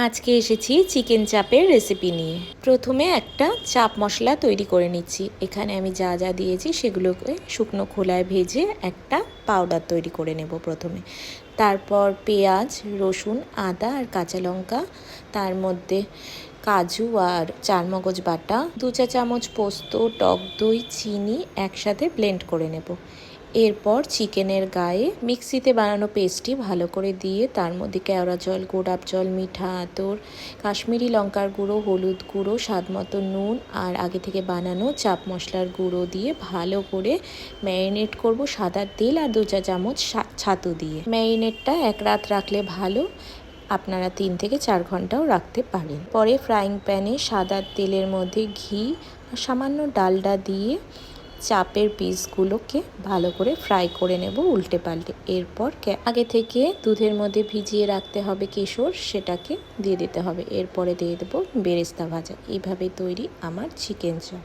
আজকে এসেছি চিকেন চাপের রেসিপি নিয়ে। প্রথমে একটা চাপ মশলা তৈরি করে নিচ্ছি। এখানে আমি যা যা দিয়েছি সেগুলোকে শুকনো খোলায় ভেজে একটা পাউডার তৈরি করে নেব প্রথমে। তারপর পেঁয়াজ, রসুন, আদা আর কাঁচা লঙ্কা, তার মধ্যে কাজু আর চারমগজ বাটা, 2 চা চামচ পোস্ত, টক দই, চিনি একসাথে ব্লেন্ড করে নেব। এরপর চিকেনের গায়ে মিক্সিতে বানানো পেস্টটি ভালো করে দিয়ে তার মধ্যে কেওড়া জল, গোলাপ জল, মিঠা আতর, কাশ্মীরি লঙ্কার গুঁড়ো, হলুদ গুঁড়ো, স্বাদ মতো নুন আর আগে থেকে বানানো চাপ মশলার গুঁড়ো দিয়ে ভালো করে ম্যারিনেট করব সাদা তেল আর 2 চা চামচ ছাতু দিয়ে। ম্যারিনেটটা 1 রাত রাখলে ভালো, আপনারা 3 থেকে 4 ঘন্টাও রাখতে পারেন। পরে ফ্রাইং প্যানে সাদা তেলের মধ্যে ঘি আর সামান্য ডালডা দিয়ে চাপের পিসগুলোকে ভালো করে ফ্রাই করে নেব উল্টে পাল্টে। এরপর আগে থেকে দুধের মধ্যে ভিজিয়ে রাখতে হবে কেশর, সেটাকে দিয়ে দিতে হবে। এরপরে দিয়ে দেবো বেরেস্তা ভাজা। এইভাবে তৈরি আমার চিকেন চাপ।